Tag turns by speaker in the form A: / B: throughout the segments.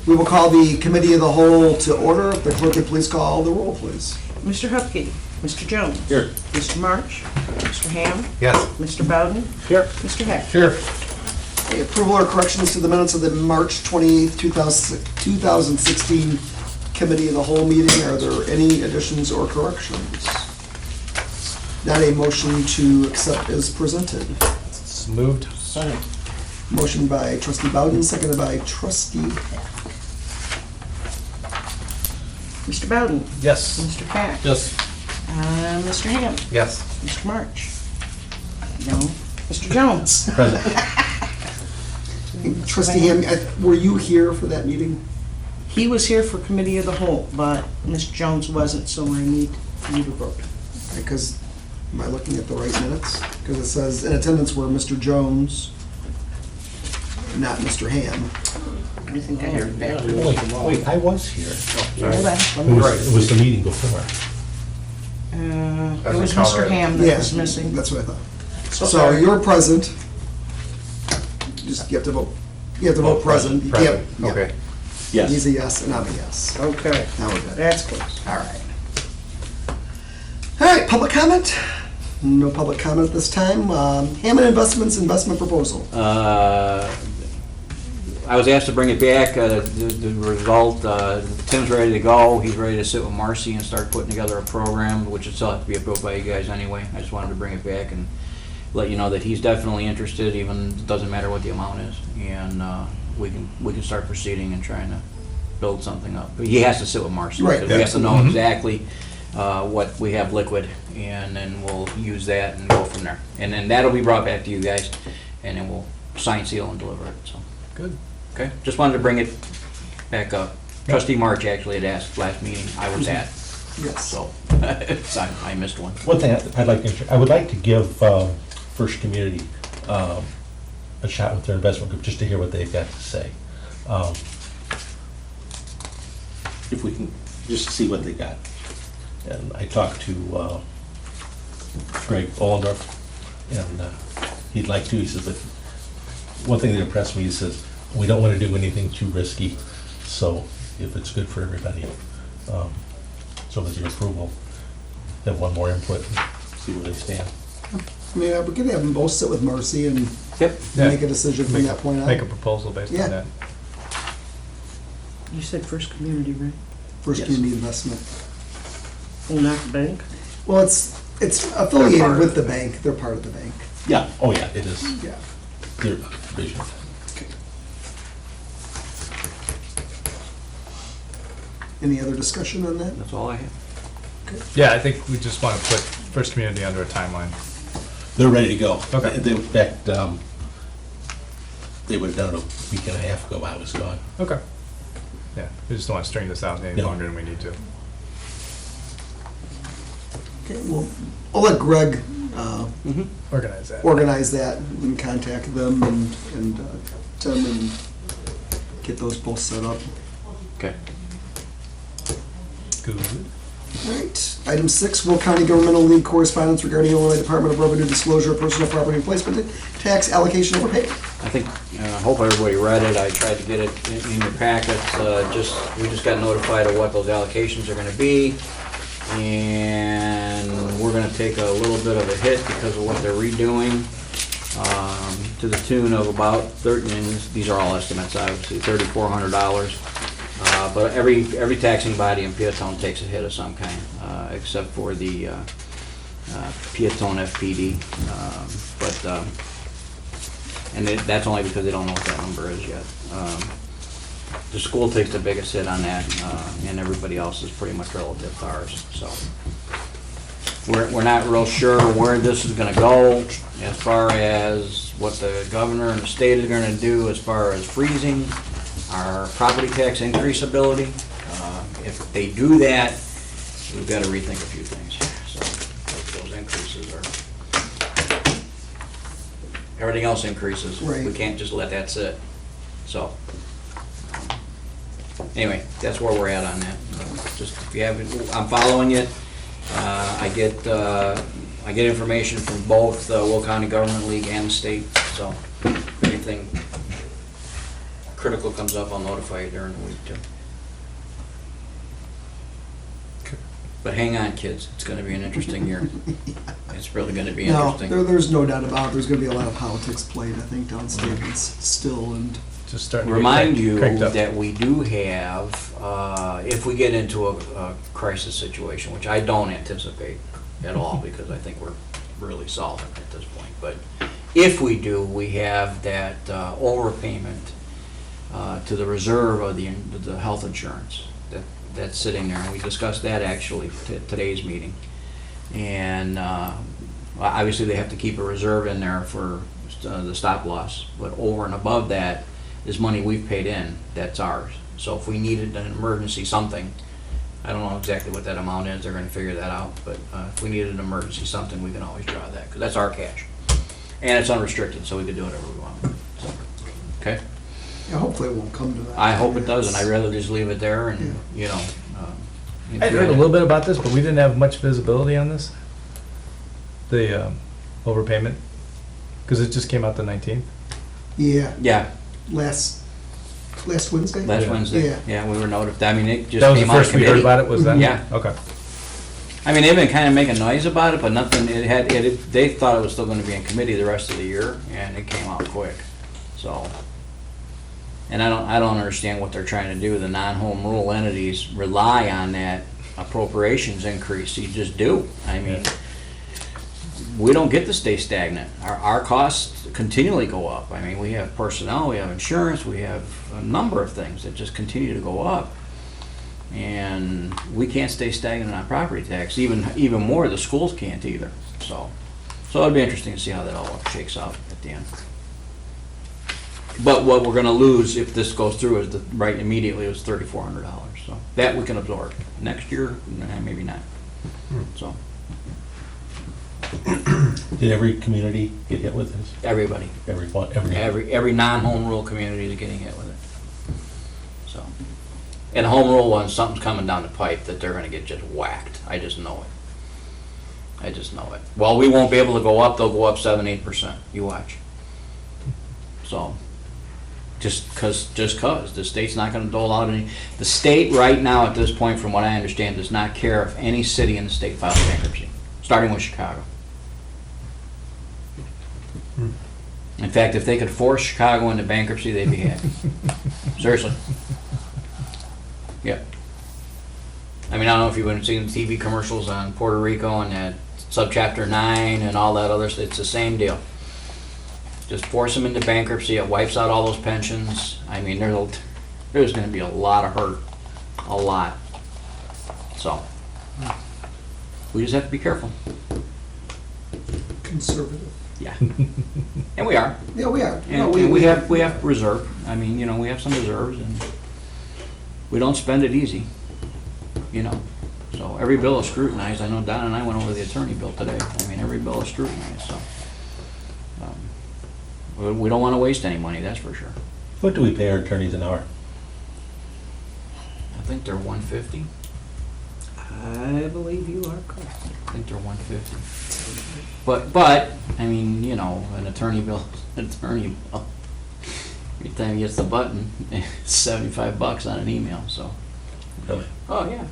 A: We will call the committee of the whole to order. If the clerk would please call the roll, please.
B: Mr. Hupkey. Mr. Jones.
C: Here.
B: Mr. March. Mr. Ham.
C: Yes.
B: Mr. Bowden.
C: Here.
B: Mr. Heck.
C: Here.
A: Okay, approval or corrections to the minutes of the March 28th, 2016 committee of the whole meeting. Are there any additions or corrections? Not a motion to accept as presented.
C: It's moved. Second.
A: Motion by trustee Bowden, seconded by trustee Hack.
B: Mr. Bowden.
C: Yes.
B: Mr. Pack.
C: Yes.
B: Mr. Ham.
C: Yes.
B: Mr. March. No. Mr. Jones.
C: Present.
A: Trustee Ham, were you here for that meeting?
B: He was here for committee of the whole, but Mr. Jones wasn't, so I need you to vote.
A: Because, am I looking at the right minutes? Because it says in attendance were Mr. Jones, not Mr. Ham.
B: I think I have it back.
D: Wait, I was here.
B: Hold on, let
D: It
B: me-
D: was, it was the meeting before.
B: It was Mr. Ham that was missing.
A: That's what I thought. So
B: sorry.
A: you're present. Just, you have to vote. You have to vote present. You can't- yeah.
C: Okay.
A: He's a yes and I'm a yes.
B: Okay,
A: Now we're good.
B: that's close.
A: All right. All right, public comment? No public comment at this time. Hammond Investments investment proposal.
E: I was asked to bring it back. The result, Tim's ready to go. He's ready to sit with Marcy and start putting together a program, which would still have to be approved by you guys anyway. I just wanted to bring it back and let you know that he's definitely interested, even it doesn't matter what the amount is. And we can start proceeding and trying to build something up. But he has to sit with Marcy.
A: Right,
E: Because we have to know exactly what we have liquid, and then we'll use that and go from there. And then that'll be brought back to you guys, and then we'll sign, seal, and deliver it, so.
C: Good.
E: Okay, just wanted to bring it back up. Trustee March actually had asked last meeting, I was at,
A: Yes.
E: so I missed one.
D: One thing I'd like to, I would like to give First Community a shot with their investment group, just to hear what they've got to say. If we can just see what they got. And I talked to Greg Ollendorf, and he'd like to, he says, but one thing that impressed me, he says, we don't want to do anything too risky, so if it's good for everybody. So with your approval, have one more input, and see where they stand.
A: I mean, we're gonna have them both sit with Marcy and
E: Yep.
A: make a decision from that point on.
C: Make a proposal based
A: Yeah.
C: on that.
B: You said First Community, right?
A: First
E: Yes.
A: Community Investment.
B: Oh, not the bank?
A: Well, it's affiliated with the bank. They're part of the bank.
D: Yeah, oh yeah, it is,
A: Yeah.
D: their vision.
A: Any other discussion on that?
E: That's all I have.
C: Yeah, I think we just want to put First Community under a timeline.
D: They're ready to go.
C: Okay.
D: In fact, they would have done it a week and a half ago, I was gone.
C: Okay. Yeah, we just don't want to string this out any
D: No.
C: longer than we need to.
A: Okay, well, I'll let Greg
C: Organize that.
A: organize that and contact them and Tim and get those both set up.
E: Okay.
C: Good.
A: All right. Item 6, Will County Governmental League correspondence regarding Illinois Department of Revenue disclosure of personal property replacement tax allocation overpay.
E: I think, hope everybody read it. I tried to get it in your packets. We just got notified of what those allocations are gonna be. And we're gonna take a little bit of a hit because of what they're redoing, to the tune of about these are all estimates, obviously, $3,400. But every taxing body in Peotone takes a hit of some kind, except for the Peotone FPD. And that's only because they don't know what that number is yet. The school takes the biggest hit on that, and everybody else is pretty much relative to ours, so. We're not real sure where this is gonna go as far as what the governor and the state are gonna do as far as freezing our property tax increase ability. If they do that, we've gotta rethink a few things, so those increases are, everything else increases.
A: Right.
E: We can't just let that sit, so. Anyway, that's where we're at on that. Just, if you haven't, I'm following it. I get information from both the Will County Government League and the state, so if anything critical comes up, I'll notify you during the week too.
C: Okay.
E: But hang on, kids, it's gonna be an interesting year. It's really gonna be
A: No,
E: interesting.
A: there's no doubt about it. There's gonna be a lot of politics played, I think, downstate still, and
C: Just starting to get
E: Remind you
C: cranked up.
E: that we do have, if we get into a crisis situation, which I don't anticipate at all, because I think we're really solvent at this point, but if we do, we have that overpayment to the reserve of the health insurance that's sitting there. And we discussed that actually today's meeting. And obviously they have to keep a reserve in there for the stop loss, but over and above that is money we've paid in, that's ours. So if we needed an emergency something, I don't know exactly what that amount is, they're gonna figure that out, but if we needed an emergency something, we can always draw that, because that's our cash. And it's unrestricted, so we can do whatever we want. So, okay?
A: yeah, hopefully it won't come to that.
E: I hope it doesn't, I'd rather just leave it there and, you know.
C: I'd heard a little bit about this, but we didn't have much visibility on this. The overpayment, because it just came out the 19th.
A: Yeah,
E: Yeah,
A: last Wednesday?
E: last
C: Yeah.
E: Wednesday,
A: Yeah.
E: yeah, we were notified, I mean, it just
C: That was the
E: came out of
C: first we heard
E: committee.
C: about it, was that?
E: Yeah.
C: Okay.
E: I mean, they've been kind of making noise about it, but nothing, they thought it was still gonna be in committee the rest of the year, and it came out quick, so. And I don't understand what they're trying to do. The non-home rule entities rely on that appropriations increase, you just do. I mean, we don't get to stay stagnant. Our costs continually go up. I mean, we have personnel, we have insurance, we have a number of things that just continue to go up. And we can't stay stagnant on property tax, even more, the schools can't either, so. So it'll be interesting to see how that all shakes out at the end. But what we're gonna lose if this goes through is, right immediately, is $3,400, so. That we can absorb. Next year, maybe not, so,
D: Did every community get hit with this?
E: everybody. Every non-home rule community is getting hit with it, so. And home rule ones, something's coming down the pipe that they're gonna get just whacked, I just know it. I just know it. Well, we won't be able to go up, they'll go up 7-8%, you watch. So, just cause the state's not gonna dole out any, the state right now at this point, from what I understand, does not care if any city in the state files bankruptcy, starting with Chicago. In fact, if they could force Chicago into bankruptcy, they'd be happy. Seriously. Yeah. I mean, I don't know if you've been seeing TV commercials on Puerto Rico and that subchapter 9 and all that other stuff. It's the same deal. Just force them into bankruptcy. It wipes out all those pensions. I mean, there's going to be a lot of hurt. A lot. So, we just have to be careful.
A: Conservative.
E: Yeah. And we are.
A: Yeah, we are.
E: And
A: No,
E: we have reserve. I mean, you know, we have some reserves, and we don't spend it easy, you know. So every bill is scrutinized. I know Don and I went over the attorney bill today. I mean, every bill is scrutinized, so. We don't want to waste any money, that's for sure.
D: What do we pay our attorneys an hour?
E: I think they're $150.
B: I believe you are correct.
E: I think they're $150. But, I mean, you know, an attorney bill, every time he hits the button, it's $75 on an email, so.
D: Really?
E: Oh, yeah.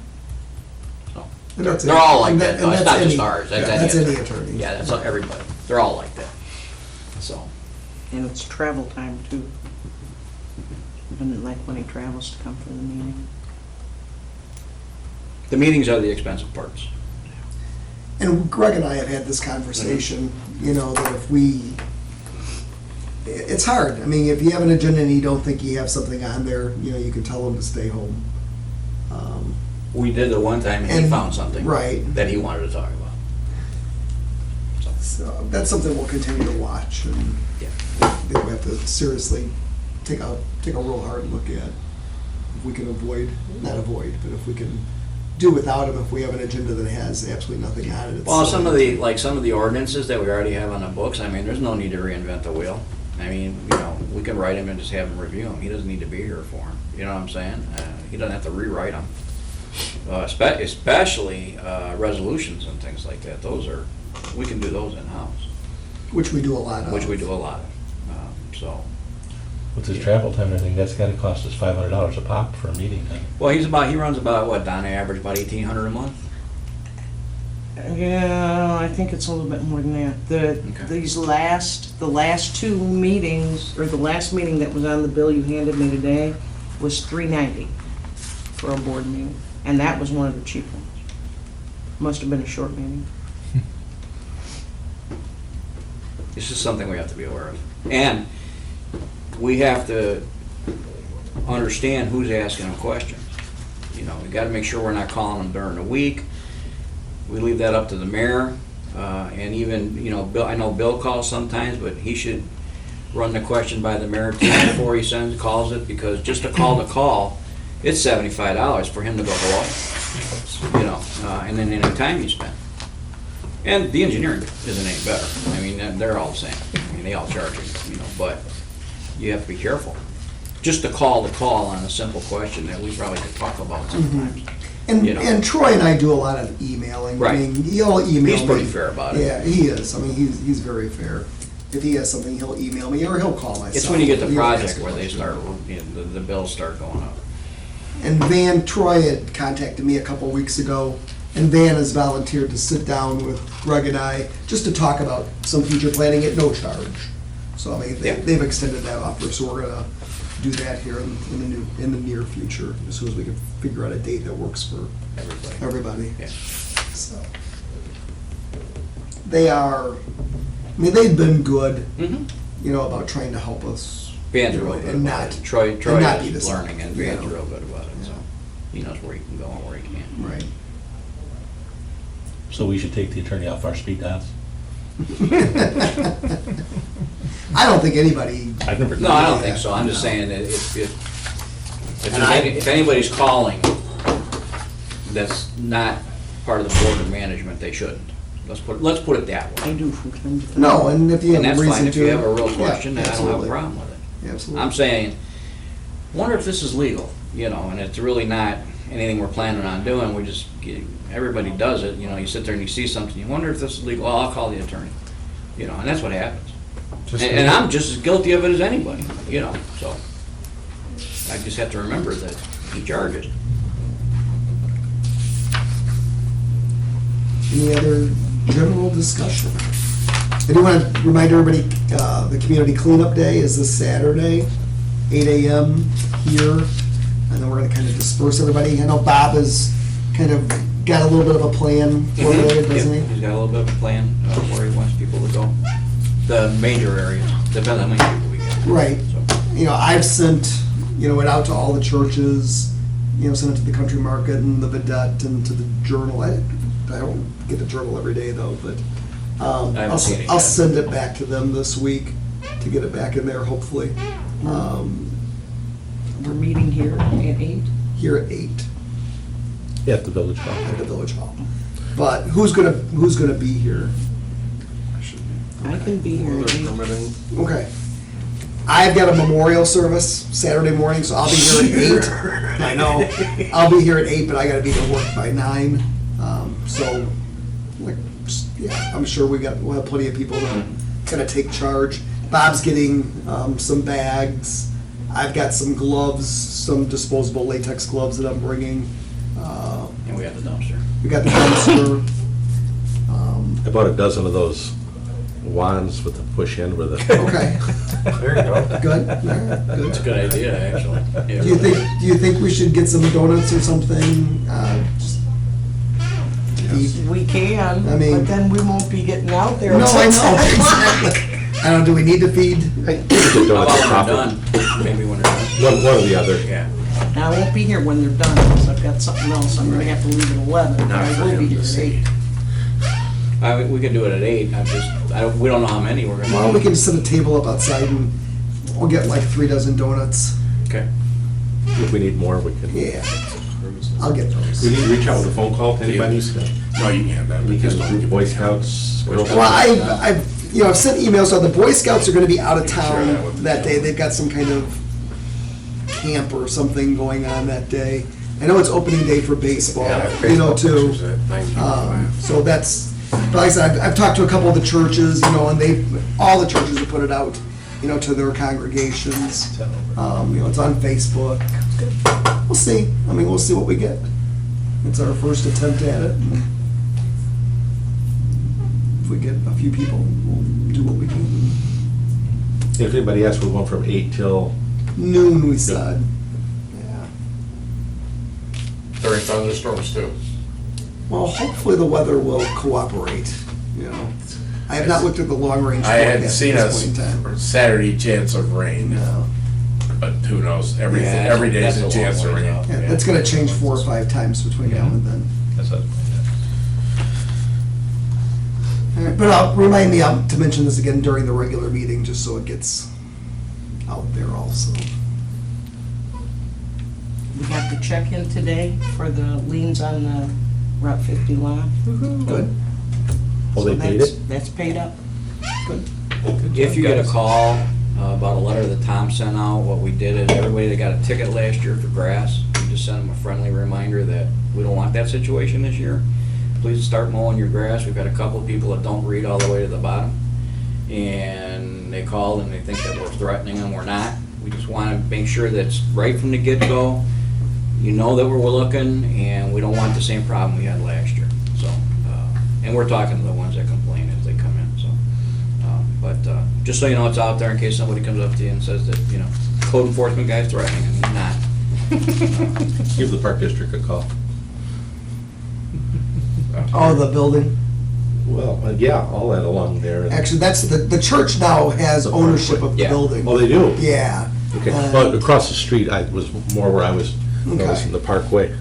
E: So,
A: And that's
E: they're
A: it.
E: all like
A: And
E: that, though.
A: and
E: It's
A: that's
E: not just
A: any-
E: ours.
A: yeah,
E: That's
A: any
E: any
A: attorney.
E: Yeah, that's everybody. They're all like that. So,
B: And it's travel time too. Even like when he travels to come for the meeting.
E: the meetings are the expensive parts.
A: And Greg and I have had this conversation, you know, that if it's hard. I mean, if you have an agenda and you don't think you have something on there, you know, you can tell them to stay home.
E: We did it one time and he
A: And-
E: found something.
A: right.
E: That he wanted to talk about.
A: So that's something we'll continue to watch, and
E: Yeah.
A: I think we have to seriously take a real hard look at if we can not avoid, but if we can do without them, if we have an agenda that has absolutely nothing on it. it's
E: Well, some of
A: silly.
E: the ordinances that we already have on the books, I mean, there's no need to reinvent the wheel. I mean, you know, we can write him and just have him review them. He doesn't need to be here for them. You know what I'm saying? He doesn't have to rewrite them. Especially resolutions and things like that. We can do those in-house,
A: Which we do a lot of.
E: which we do a lot of. So,
D: with his travel time and everything, that's gotta cost us $500 a pop for a meeting.
E: Well, he runs about, what, on average, about 1,800 a month?
B: Yeah, I think it's a little bit more than that.
E: Okay.
B: The last two meetings, or the last meeting that was on the bill you handed me today was $390 for a board meeting, and that was one of the cheap ones. Must have been a short meeting.
E: It's just something we have to be aware of. And we have to understand who's asking them questions. You know, we gotta make sure we're not calling them during the week. We leave that up to the mayor, and even, you know, Bill, I know Bill calls sometimes, but he should run the question by the mayor too before he calls it, because just to call the call, it's $75 for him to go hello, you know, and then any time you spend. And the engineering isn't any better. I mean, they're all the same. I mean, they all charge you know, but you have to be careful. Just to call the call on a simple question that we probably could talk about sometimes.
A: And,
E: You know.
A: and Troy and I do a lot of emailing.
E: Right.
A: I mean, he'll email me.
E: He's pretty fair about it.
A: Yeah, he is. I mean, he's very fair. If he has something, he'll email me or he'll call myself.
E: It's when you get the
A: He'll
E: project
A: ask
E: where they
A: questions.
E: start, you know, the bills start going up.
A: And Troy had contacted me a couple weeks ago, and Van has volunteered to sit down with Greg and I just to talk about some future planning at no charge. So, I mean,
E: Yeah.
A: they've extended that offer, so we're gonna do that here in the near future, as soon as we can figure out a date that works for everybody.
E: Yeah.
A: So. They are, I mean, they've been good,
E: Mm-hmm.
A: you know, about trying to help us.
E: Van's
A: you know,
E: real good
A: and
E: about
A: not-
E: it. Troy
A: and not be
E: is
A: the
E: learning, and
A: same, you
E: Van's
A: know.
E: real good about it, so he knows where he can go and where he can't.
A: Right.
D: So we should take the attorney off our speed dials?
A: I don't think anybody,
D: I've never.
E: No, I don't think so. I'm just saying that if anybody's calling that's not part of the board of management, they shouldn't. Let's put it that
B: I
E: way.
B: do from time to time.
A: no, and if you
E: And
A: have
E: that's
A: a reason
E: fine.
A: to.
E: If you have a real
A: yeah,
E: question, then I don't have a
A: absolutely.
E: problem with it.
A: Absolutely.
E: I'm saying, wonder if this is legal, you know, and it's really not anything we're planning on doing. We just, everybody does it, you know, you sit there and you see something, you wonder if this is legal, oh, I'll call the attorney. You know, and that's what happens. And I'm just as guilty of it as anybody, you know, so I just have to remember that he charges.
A: Any other general discussion? I do want to remind everybody, the community cleanup day is this Saturday, 8 a.m. here. And then we're going to kind of disperse everybody. I know Bob has kind of got a little bit of a plan formulated, doesn't
E: Yep,
A: he?
E: He's got a little bit of a plan where he wants people to go. The major areas, depends on how many people we get.
A: Right.
E: So,
A: You know, I've sent, you know, it out to all the churches, you know, sent it to the country market and the Vedette and to the Journal. I don't get the Journal every day though, but
E: I haven't seen it
A: I'll
E: yet.
A: send it back to them this week to get it back in there, hopefully.
B: We're meeting here at 8.
A: Here at 8
D: At the village hall.
A: at the Village Hall. But who's gonna be here?
B: I can be here at 8.
A: Okay. I've got a memorial service Saturday morning, so I'll be here at 8. I know. I'll be here at 8, but I gotta be to work by 9. So, like, yeah, I'm sure we'll have plenty of people to kind of take charge. Bob's getting some bags. I've got some gloves, some disposable latex gloves that I'm bringing.
E: And we have the dumpster.
A: We got the dumpster.
D: I bought a dozen of those wands with the push in with the.
A: Okay,
C: There you go.
A: good. Yeah,
E: It's a
A: good.
E: good idea, actually. Yeah.
A: Do you think we should get some donuts or something? Just feed-
B: We can,
A: I mean-
B: but then we won't be getting out there.
A: No, I
B: until
A: know,
B: 10 o'clock.
A: exactly. I don't know, do we need to feed?
E: How about when they're done? Maybe when they're done.
D: One or the other.
E: Yeah.
B: Now, I won't be here when they're done, because I've got something else. I'm gonna have to leave at 11. but
E: Not
B: I
E: for
B: will be
E: him
B: here
E: to
B: at
E: see.
B: 8.
E: We can do it at 8. We don't know how many we're gonna.
A: Well, we can set a table up outside and we'll get like 3 dozen donuts.
E: Okay.
D: If we need more, we can.
A: Yeah, I'll get
F: We
A: those.
F: need to reach out with a phone call to anybody. No, you can't, that,
D: We
F: because
D: can do Boy Scouts. Girl
A: Well,
D: Scouts.
A: I've sent emails, so the Boy Scouts are gonna be out of
F: Share that
A: town
F: with
A: that
F: the
A: day. They've got some kind of camp or something going on that day. I know it's opening day for baseball, you know, too. So that's, but like I said, I've talked to a couple of the churches, you know, and all the churches have put it out. to their congregations. It's on Facebook. We'll see. We'll see what we get. It's our first attempt at it. And if we get a few people, we'll do what we can.
D: If anybody asks, we're going from 8 till,
A: Noon, we said. Yeah.
F: During thunderstorms too.
A: Well, hopefully the weather will cooperate, I have not looked at the long-range
F: I had
A: forecast
F: seen
A: at
F: a
A: this point in time.
F: Saturday chance of rain,
A: No.
F: but who knows? Every
E: Yeah,
F: day is
E: that's
F: a
E: a
F: chance
E: long
F: of
E: ways
F: rain.
E: out.
A: Yeah, it's gonna change 4 or 5 times between now and then.
C: That's what,
A: All right, but remind me to mention this again during the regular meeting, just so it gets out there also.
B: We got the check-in today for the liens on the Route 50 lot.
A: Good.
D: oh, they
B: So
D: paid
B: that's-
D: it?
B: That's paid up. Good.
E: If you get a call about a letter that Tom sent out, what we did is everybody that got a ticket last year for grass, we just sent them a friendly reminder that we don't want that situation this year. Please start mowing your grass. We've had a couple of people that don't read all the way to the bottom. And they called and they think that we're threatening them. We're not. We just want to make sure that it's right from the get-go. You know that we're looking, and we don't want the same problem we had last year. So, and we're talking to the ones that complain as they come in, so. But just so you know, it's out there in case somebody comes up to you and says that, code enforcement guy's threatening, and he's not.
D: Give the park district a call.
A: Oh, the building?
D: Well, yeah, all that along there.
A: Actually, that's, the church now has ownership of the
E: Yeah.
A: building.
D: Oh, they do?
A: Yeah.
D: Okay, well, across the street, I was more where I was
A: Okay.
D: noticing the Parkway.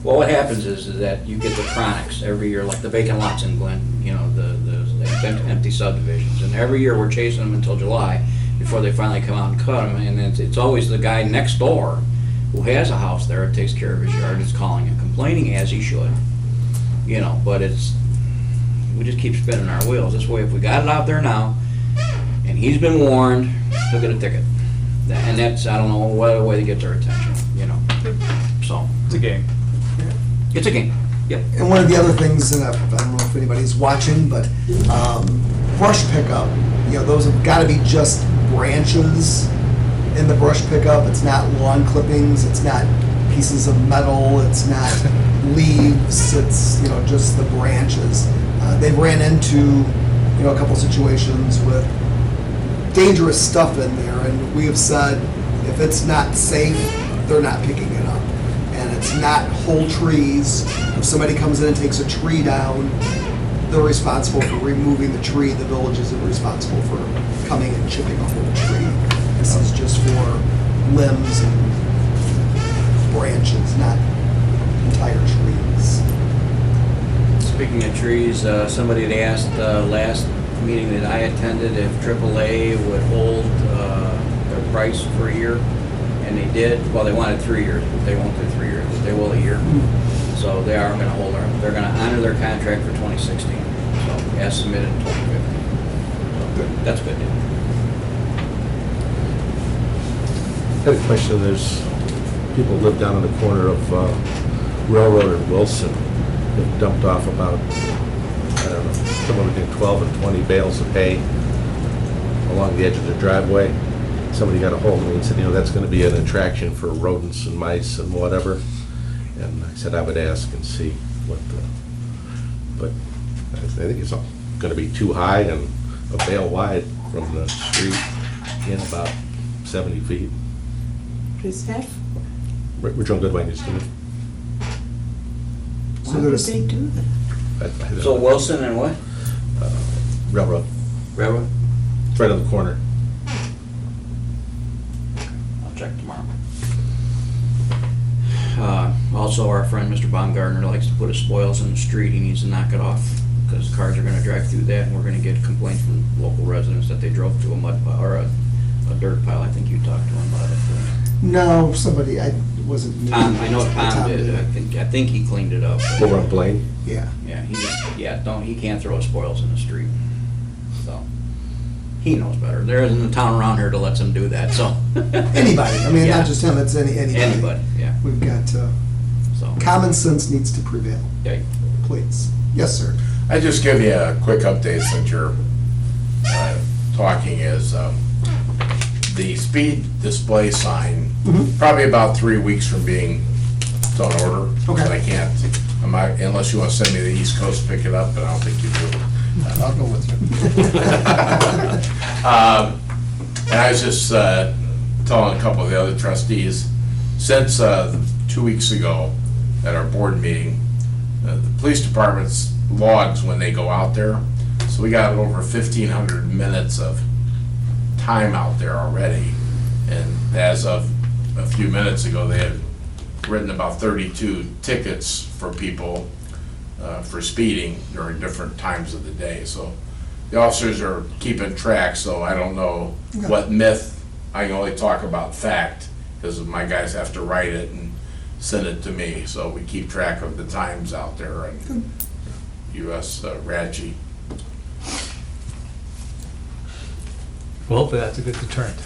E: Well, what happens is that you get the chronics every year, like the vacant lots in Glen, the empty subdivisions. And every year, we're chasing them until July before they finally come out and cut them. And it's always the guy next door who has a house there, takes care of his yard, is calling and complaining as he should. But we just keep spinning our wheels. This way, if we got it out there now, and he's been warned, he'll get a ticket. And that's, I don't know what other way to get their attention, so.
C: it's a game.
E: It's a game, yep.
A: And one of the other things, and I don't know if anybody's watching, but brush pickup, those have got to be just branches in the brush pickup. It's not lawn clippings, it's not pieces of metal, it's not leaves, it's, just the branches. They've ran into, a couple situations with dangerous stuff in there, and we have said, if it's not safe, they're not picking it up. And it's not whole trees. If somebody comes in and takes a tree down, they're responsible for removing the tree. The village isn't responsible for coming and chipping a whole tree. This is just for limbs and branches, not entire trees.
E: Speaking of trees, somebody had asked last meeting that I attended if AAA would hold their price for a year, and they did. Well, they wanted 3 years, but they won't do 3 years, but they will a year. So they are going to hold they're going to honor their contract for 2016, so as submitted in 2015. So that's good news.
D: I had a question. There's people live down in the corner of Railroad and Wilson. They've dumped off about, I don't know, somewhere between 12 and 20 bales of hay along the edge of their driveway. Somebody got a hold of me and said, that's going to be an attraction for rodents and mice and whatever. And I said I would ask and see what but I think it's going to be too high and a bale wide from the street in about 70 feet.
B: Is that,
D: Which one Goodwine used to live.
A: So
B: why would
A: there's-
B: they do that?
D: I don't
E: So
D: know.
E: Wilson and what?
D: Railroad.
E: Railroad?
D: It's right on the corner.
E: I'll check tomorrow. Also, our friend Mr. Baumgartner likes to put his spoils in the street. He needs to knock it off because cars are going to drive through that, and we're going to get complaints from local residents that they drove through a mud pile or a dirt pile. I think you talked to him about it.
A: No, somebody, I wasn't. me.
E: Tom, I know Tom did. I think he cleaned it up. but-
D: Over on Blaine.
A: Yeah.
E: Yeah, he can't throw his spoils in the street. So, he knows better. There isn't a town around here that lets him do that, so.
A: Anybody,
E: Yeah.
A: not just him, it's anybody.
E: Anybody, yeah,
A: We've got,
E: so.
A: common sense needs to prevail,
E: Yeah.
A: please. Yes, sir.
F: I just give you a quick update since you're talking is the speed display sign,
A: Mhm.
F: probably about 3 weeks from being it's on order.
A: Okay.
F: But I can't, unless you want to send me to the East Coast to pick it up, but I don't think you do.
A: I'll go with you.
F: And I was just telling a couple of the other trustees, since 2 weeks ago at our board meeting, the police department's logs when they go out there, so we got over 1,500 minutes of time out there already. And as of a few minutes ago, they had written about 32 tickets for people for speeding during different times of the day. So the officers are keeping track, so I don't know
A: Okay.
F: what myth, I can only talk about fact, because my guys have to write it and send it to me, so we keep track of the times out there and US RADG.
C: Well, hopefully that's a good deterrent.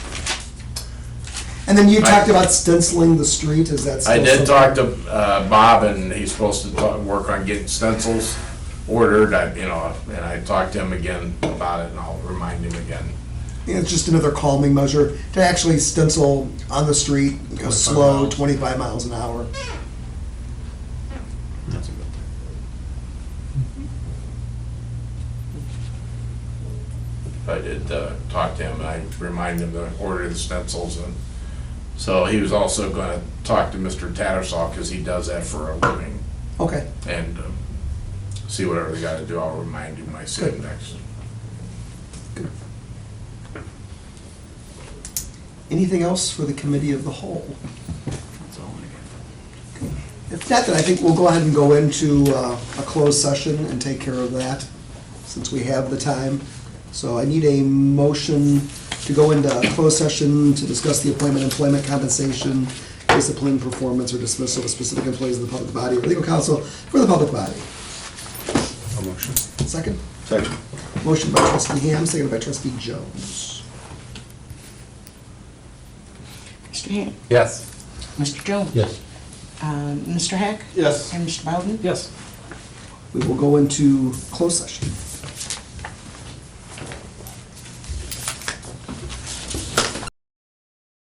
A: And then you talked about stenciling the street, is that still
F: I did
A: something?
F: talk to Bob, and he's supposed to work on getting stencils ordered, and I talked to him again about it, and I'll remind him again.
A: Yeah, it's just another calming measure to actually stencil on the street,
F: 25
A: slow,
F: miles.
A: 25 miles an hour.
E: That's a good thing.
F: I did talk to him, and I reminded him to order the stencils, and so he was also gonna talk to Mr. Tattersall, because he does that for a living,
A: Okay.
F: and see whatever they gotta do. I'll remind him when I see him next.
A: Anything else for the committee of the whole?
E: That's all I got.
A: If not, then I think we'll go ahead and go into a closed session and take care of that, since we have the time. So I need a motion to go into a closed session to discuss the appointment, employment, compensation, discipline, performance, or dismissal of specific employees of the public body or legal counsel for the public body.
F: A motion.
A: Second?
F: Second.
A: Motion by trustee Ham, seconded by trustee Jones.
B: Mr. Ham?
C: Yes.
B: Mr. Jones?
D: Yes.
B: Mr. Hack?
F: Yes.
B: And Mr. Bowden?
C: Yes.
A: We will go into closed session.